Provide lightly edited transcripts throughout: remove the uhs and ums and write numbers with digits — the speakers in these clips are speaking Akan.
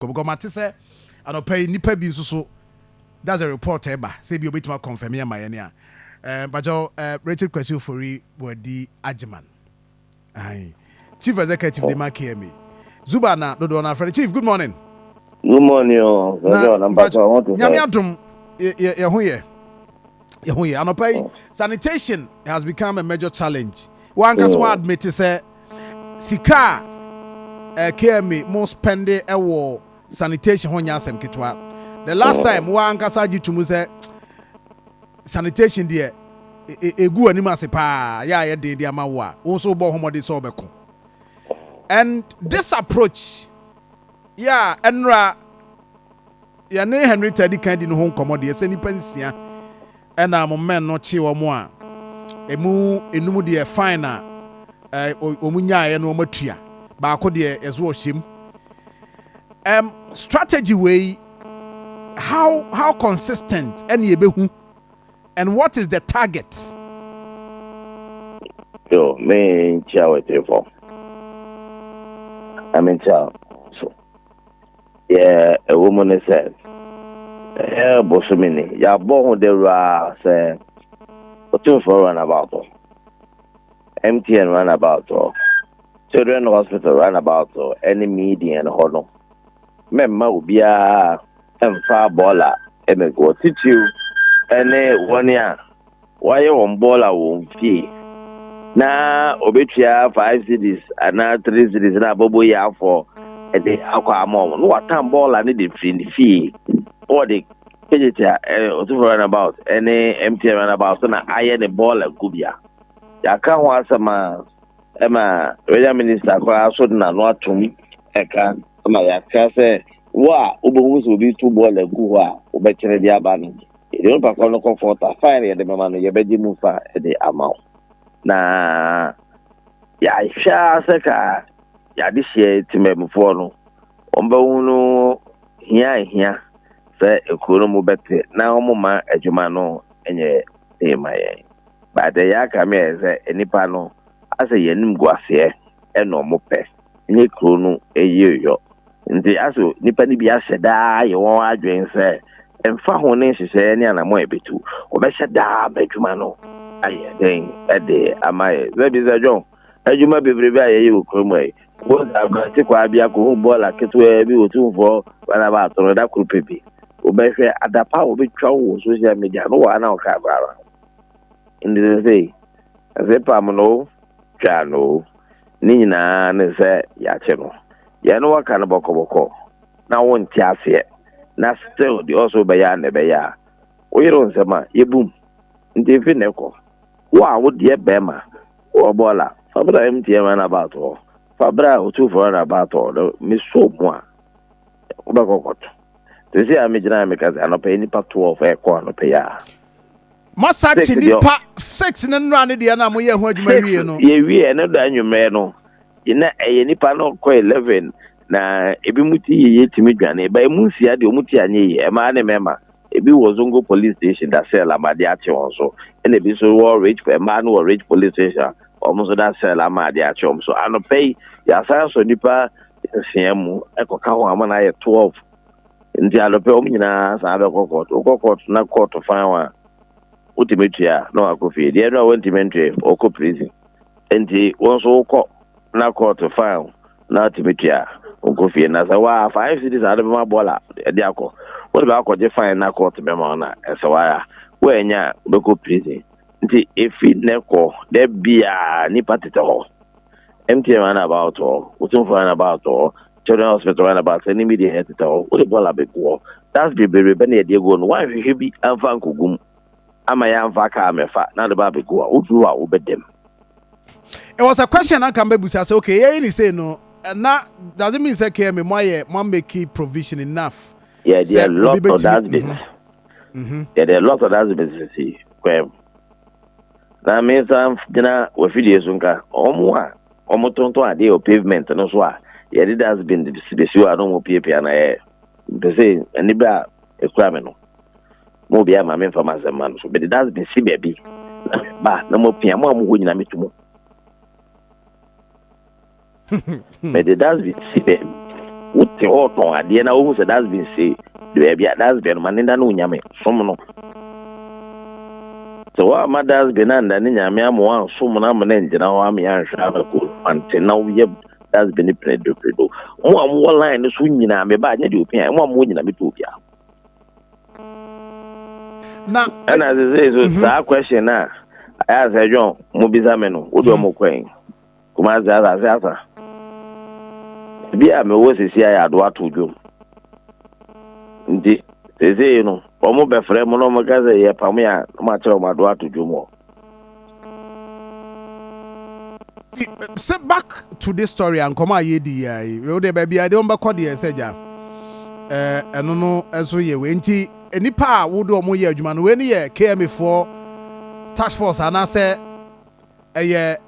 Because Matisse, I don't pay nipa bi so. That's a report eba. Say be obit ma confirm ya mayenia. But Rachel Kwesi Ofori were the Ajiman. Aye. Chief Executive de Makemi. Zuba na dodo na friend. Chief, good morning. Good morning, Nyame adom ye ho ye. Anopai sanitation has become a major challenge. One can so admit say sika KMA more spending ewo sanitation ho nyasem ketwa. The last time one can say to mu say sanitation there egu anima se pa ya ye de ama wo a wo so bo homode so obeko. And this approach yeah, Enra Yane Henry Teddy Candy no home commodity, a semi pensia, and I'm a man not chi or more. A moo enumu de finer Omunya and Omatria, Bacodia as was him. Strategy way, how consistent any behu, and what is the target? Yo, me chow it for. I mean, chow. Yeah, a woman said, Bosomini, ya born the ra say, Otumfuo Roundabout, MTN Roundabout, Children Hospital Roundabout, any media and honor. Memma ubia emfa bola emego teach you any 1 year. Why you on bola won't fee? Na obetia 5 cities and now 3 cities na bobo ya for. The Akoma, no time ball and the fee or the Otumfuo Roundabout any MTN Roundabout, so now I had a ball at Gubia. Ya can't want some Emma, Royal Minister, so not to me. I can't, my say, wow, Ubus will be 2 ball at Gua, Ubetre the Abani. You don't perform no comfort, fine at the moment, you better move at the amount. Nah, ya, shall say. Ya this year to me before no omba here say ekuro mu bete na omuma adwuma no enye emaye but the ya ka me say enipa no ase yenim guase e no mo pe enye kuro no eyeyo nti aso nipa ni bi aseda ye won adwen say emfa ho ne hyehyɛ ne anamo ebetu obɛhyɛ adwuma no aye den ede amaye zebi zajon adwuma bebrebe aye ye okromo what about take Abia go ball like it will be Otumfuo Roundabout or that group baby. Obey at the power be trouble social media. No one now cabra. In the say, as a pamano, chano, Nina, and say, Yacheno. Yano can boko. Now one tias yet. Now still the also bayan the baya. We don't say, ma, ye boom. In the Fineco. Wow, would ye bema or bola? Fabra MTN Roundabout all. Fabra Otumfuo Roundabout or Miss Soapwa. Ubakot. They say I'm a because I don't pay any part 12 air corner pay. Massage nipa 6 and run the animal here when you marry no. Ye we another you meno. In a nipa no quite 11 na ebimuti ye timidwane by Musia de Mutiani, a man member. Ebi was Zongo police station that sell Amadiachi also. And ebi so war rich for a man who rich police station. Almost that sell Amadiachi. So I don't pay. Ya science nipa CM ekoka amana ye 12 ndi alope omnyina sabe kokot na court to find one ultimate ya no akofi the other ultimate oko prison ndi wonso ko na court to find na ultimate ya okofi na sa wa 5 cities ade ma bola e akọ what be akọ fine na court be ma na esa wa we nya be ko prison ndi efi neko de bia ni patete ho MTN Roundabout or Otumfuo Roundabout or Children Hospital Roundabout any media editor or what ball big war. That's the baby Benny Diego. Why he be Anfankugum? Amaya Vaka Mefa, not the baby go out over them. It was a question I can be say, okay, yeah, say no, and that doesn't mean say KM my make provision enough. Yeah, there are lots of that business. Yeah, there are lots of that business. Now, means I'm dinner with videos unka or more. Omotonto ade o pavement no so a ye did has been the show I don't pay na e be say ani bra e kura me no mo bia ma me information man so but it has been see baby ba na mo pia mo ho nyina metumo but it has been see baby what te oton ade na wo say that's been say the bia that's been man nda no nyame som no so wa ma that's been and ne nyame amwa som na am na ngina ho am ya hwa ba ko ante na wo ye that's been predo mo am line so nyina me ba nya de opia mo am nyina me to opia na and as I say so that question na I say John mo biza me no wo do mo kwen kuma za bia me wo sisi ya do atodwom ndi sisi no omo be frɛ mo no mo gaze ye pam ya ma kyerɛ mo do atodwom. Sit back to this story and come aye di we dey baby I dey on back the seja eno no enso ye we nti enipa a wo do omo ye adwuma no we ni ye KMA4 task force ana se eye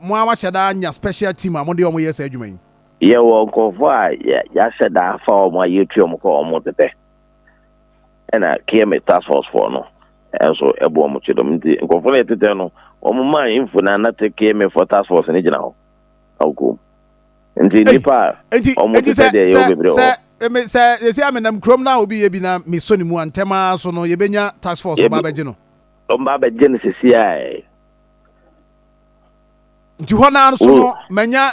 mo ama hyeda nya special team a mo de omo ye se adwuma yi ye wo nkofo a ya hyeda fa omo ye tuom ko omo tete ena KMA task force for no enso ebo omo chedom nti nkofo na tete no omo man info na take KMA4 task force ni gina ho awko nti nipa omo tete de ye obebre ho se se amenam krom na obi ye bi na me so ni mu antema so no ye benya task force o ba beje no o ba beje no sisi ai nti ho na so no manya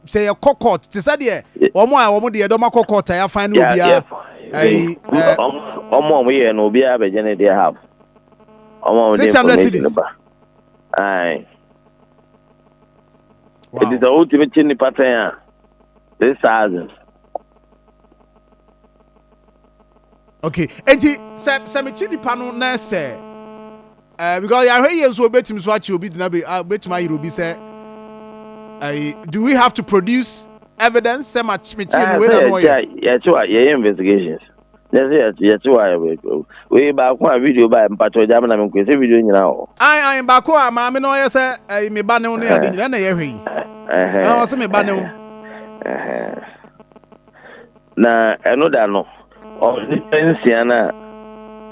say a court te say de omo de do ma court ya fan no obi a ai omo ye no obi a beje ne de have omo de 600 cities ai it is the ultimate chini pattern 6,000. Okay, enti se me chini pano na se because ya hwe ye so betim so achi obi dina be betim ayi obi say do we have to produce evidence say much me chini we na no ye investigations yes we ba ko video ba mpacho jam na me ko se video nyina o ai ba ko ma me no ye say me ba ne no ya de nyina na ye hwe o se me ba ne o na eno da no o ni pensiana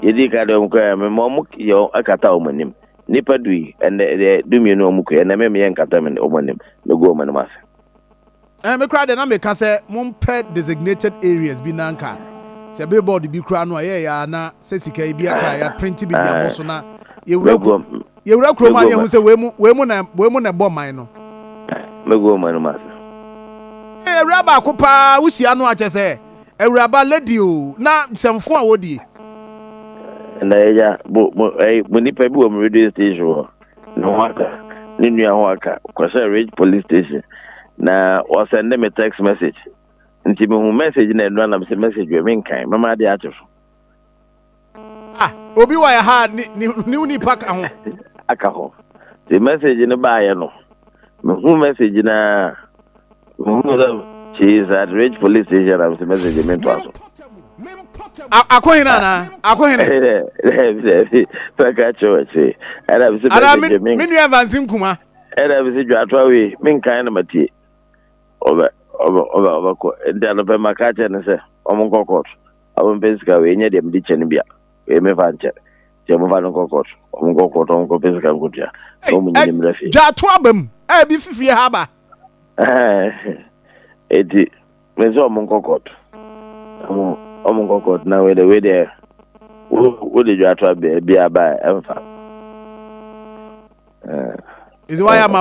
yedi ka de mko me mo yo akata o manim nipa dui ende du mi no mko ene me me nkata me o manim me go manim ase me kra de na me ka say mom pay designated areas bi nanka se billboard bi kra no ye ya na se sika bi aka ya print bi dia boso na ye wura kro ma de hu se we mu na bo man no me go manim ase raba ko pa wusia no ache se ewuraba lady o na semfo a wodi na ya bo nipa bi wo mu radio station no waka ni nua ho aka kwasa Ridge police station na o send me text message nti me hu message na enu na me message we me nkan mama de achefo obi wa ya ha ni nipa ka ho aka ho the message ni ba ye no me hu message na she is at Ridge police station and the message me to aso akohina na akohina paka choche era bi se me nu avance nkuma era bi se dwatwa we me nkan na matie oba ko nda no be makache ne se omo kokot omo pesika we nya dem di chene bia we me fanche je mo fa no kokot omo kokot omo ko pesika ngutia omo nyi me rafi dwatwa bam bi fifie ha ba eti me so omo kokot omo kokot na we de wo de dwatwa bi aba emfa is why am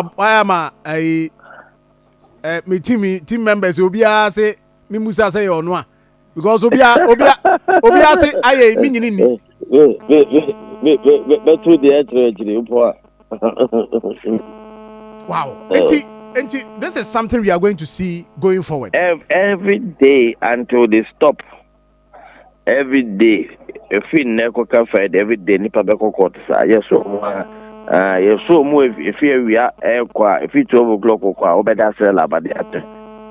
me team members obi a say me musa say you no because obi a say aye me nyini ni me to the church wow enti this is something we are going to see going forward every day until they stop every day if we neko ka fight every day nipa be kokot sa yes so mu if we are kwa if 12 o'clock kwa obeda sell about the at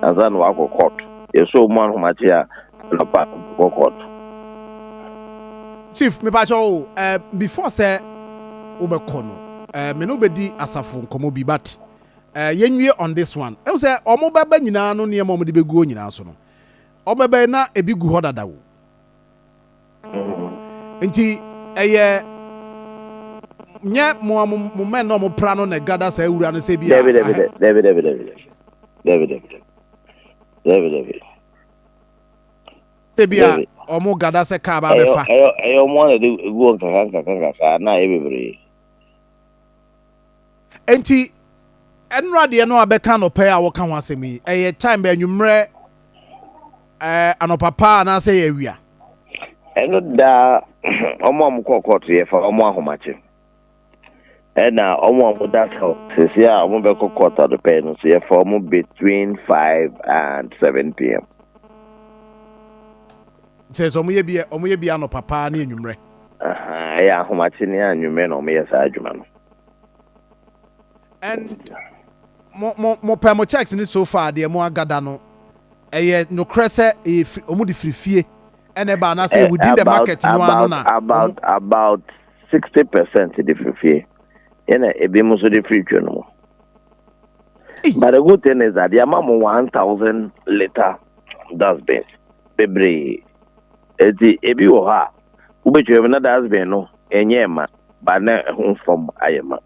azan wa kokot yes so mu an humachia na pa kokot chief me ba cho before say obekono me no bedi asafo nkomo bi but yenwie on this one e say omo baba nyina no ne omo de begu nyina so no obebe na ebi gu hodada wo nti eye nye mo men no mo pra no na gada sa ewura no se bia David Tebia omo gada se ka ba befa. Ayo mo na de go kaka na ebebre. Enti enra de no abeka no pay a wo ka ho asemi. Eye time be anwumre anopapa na se ye wia. Eno da omo amkokọtụ ye fa omo ahomache. Na omo amudat ho. Sisi a omo be kokọta do pay no so ye fa omo between 5 and 7 p.m. Says omo ye bia anopapa na anwumre. Ya ahomache ni anwumre na omo ye sa adwuma no. And mo pemo checks ni so far de mo agada no. Eye no krese omo di frifie. And about na say within the market no na about 60% the free. Ena ebi mo so the free no. But the good thing is that the amount 1,000 liter dustbin. Bebre ebi wo ha. Ubetwe na dustbin no enye ma ba na ho form ayema.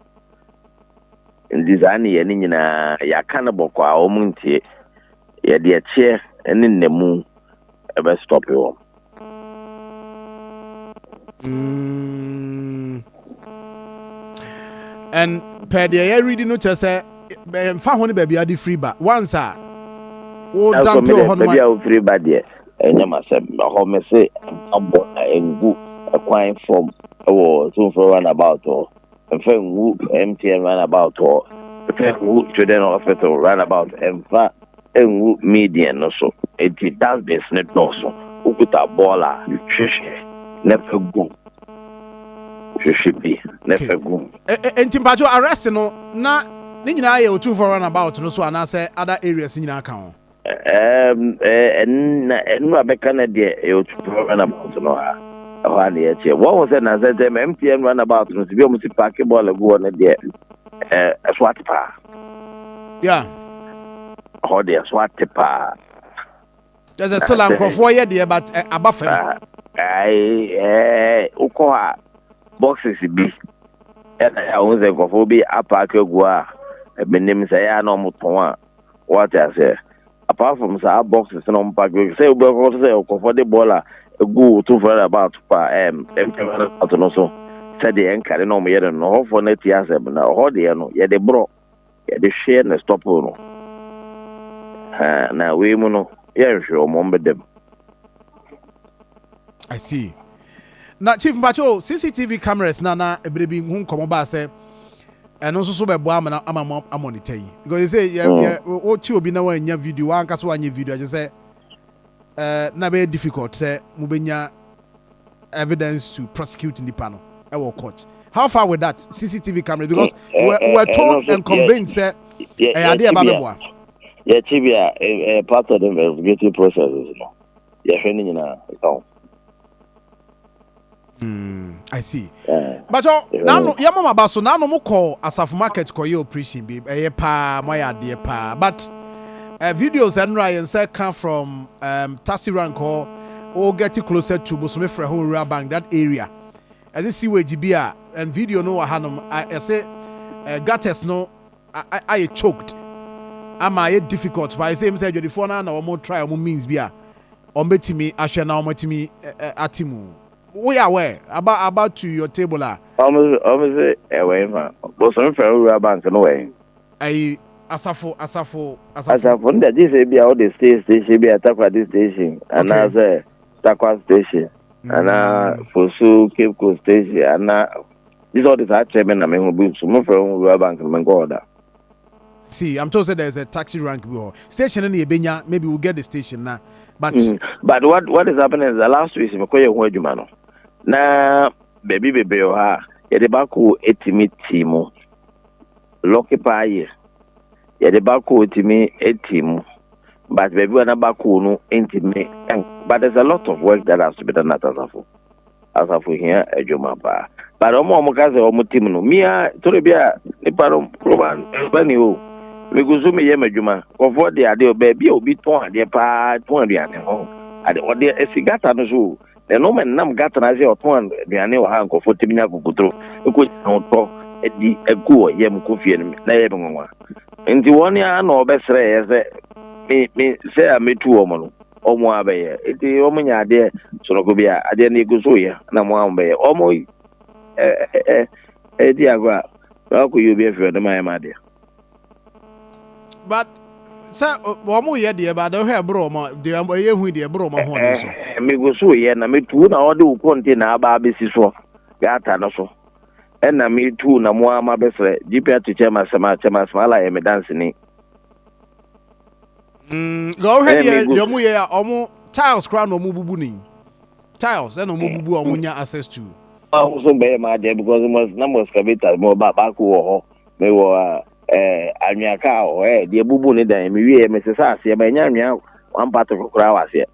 Design ye ni nyina ya kana bokọ a omuntie ye de eche ene nemu ebe stop yo. And per the reading no just say fa ho ne baby adi free ba once o damp yo ho no baby free ba de enya masem ho me say abo engu akwan from Otumfuo Roundabout or ngu MTN Roundabout or ngu Children Hospital Roundabout emfa engu median no so it does business no so ukuta bola nutrition never go. Should be never go. Enti mpacho arrest no na ni nyina ye Otumfuo Roundabout no so ana say other areas nyina ka ho. Enu abeka na de Otumfuo Roundabout no ha. Ho na ye che. What was na say MTN Roundabout no si bi omo si park ball go na de swat pa. Yeah. Ho de swat pa. There's a still for ye there but abafem. Uko boxes bi ya unze ko bi apaka gu a benim say ya no muton a what I say apart from say boxes no pack say we go say ko for the baller gu to for about pa no so say the enkare no mo ye no ho for net ya say na ho de no ye de bro ye de share na stop no na we mu no ye hwe mo mbedem. I see. Now, Chief Mbacho, CCTV cameras na ebrebi hu komo ba say eno so be boa am monitor yi because they say o chi obi na wan nya video wan kaso wan nya video je say na be difficult say mu benya evidence to prosecute in the panel e wo court. How far with that CCTV camera because we're told and convinced say ade ba be boa. Yeah, Chibia part of the investigative process no. Yeah, hwene nyina so. I see. But now your mama baso now no mo call Asaf market call your operation babe. Pa my idea pa. But videos and Ryan say come from taxi rank or get closer to Bosome Freho Rural Bank that area. As you see where GBA and video no hanum I say gutters no I choked. Am I difficult but I say say the phone na more try more means bia. On betimi ahwe na omatimi atimu. We are aware about to your table. Almost away, but some Rural Bank no way. Asafo. That this be all the station be attack at this station, and I say Takwa station, and Fosu Cape Coast station, and this all this chairman. I mean, we some Rural Bank and go order. See, I'm told that there's a taxi rank before station in the Benya. Maybe we'll get the station now. But what is happening is the last week we call you man. Na baby ha ye de bako etimi timu lucky pie ye de bako etimi etimu but baby na bako no intimi but there's a lot of work that has to be done at Asafo here ejuma ba but omo kaze omo timu no mia to bia ni paro proban bani o me guzumi ye majuma ko for the ade baby obi ton ade pa ton ade ho ade ode esigata no so the no man nam gata na say oton aduane wo ha nkofo teminya kokotro eko to edi egu yem kofie na ye benwa nti woni a na obesere ye say me say ametu wo mo no omo abeye iti omo nya ade so go bia ade na iguso ye na mo ambeye omo di agwa ko you be afraid my made but sir omo ye de ba do he bro mo de ye hu de bro mo ho de so me go so ye na me tu na ode u container aba besi so gata no so na me tu na mo ama besre gpa to chema sama la ye me dance ni go he de omo ye omo tiles crown omo bubu ni tiles and omo bubu omo nya access to so be ma de because must excavator mo ba ko ho me wo anwaka o de bubu ni dan me wie me sesa ase ba nya anwa one part of kura wase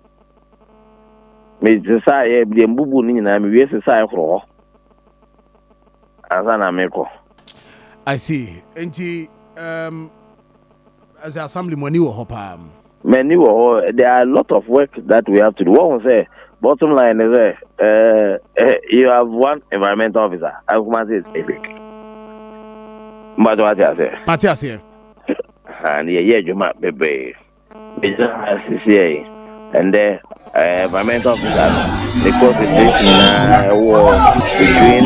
me sesa ye de bubu ni na me wie sesa e kro asa na me ko I see enti as assembly money wo hopa many there are a lot of work that we have to do. What we say, bottom line is you have one environmental officer. Akoma says epic. But what I say? Matthias here. And you might be business CCA and the environmental officer. The consultation war between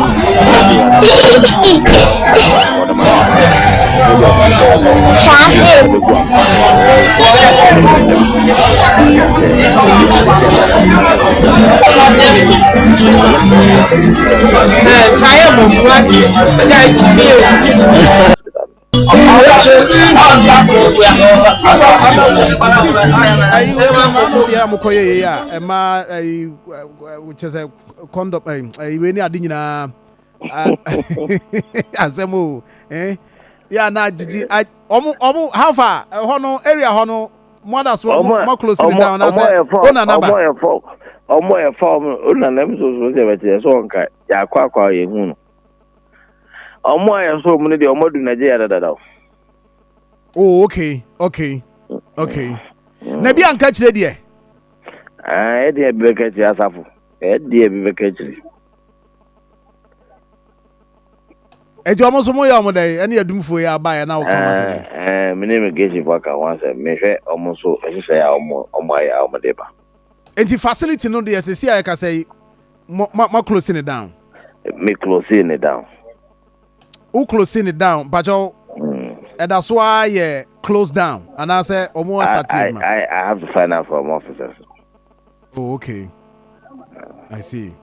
which is a condom we ni ade nyina asemo yeah na jiji omo how far hono area hono mothers more closely down as ona naba omo e form ona nam so se bete so nka ya kwa ye hu no omo e so mu ne de omo du Nigeria dada. Oh okay na bi anka kire de e de be ka kire asafo e de be ka kire ejo mo so mo ya mo dai ene adumfo ya ba ya na wo kama se me name geji waka once me hwe omo so e se ya omo ya omo de ba enti facility no de se ya ka say ma closing it down me closing it down who closing it down but that's why close down and I say omo started I have to find out from officers. Oh okay, I see.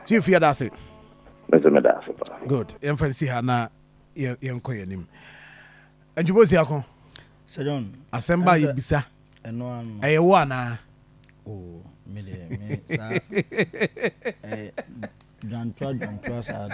Chief here that's it. Good. Emphasis here na yenko yenim. Enjubo si akon. Sir John. Asemba ibisa. Eno an. Ayewo ana. Oh, me sa. John Twa sa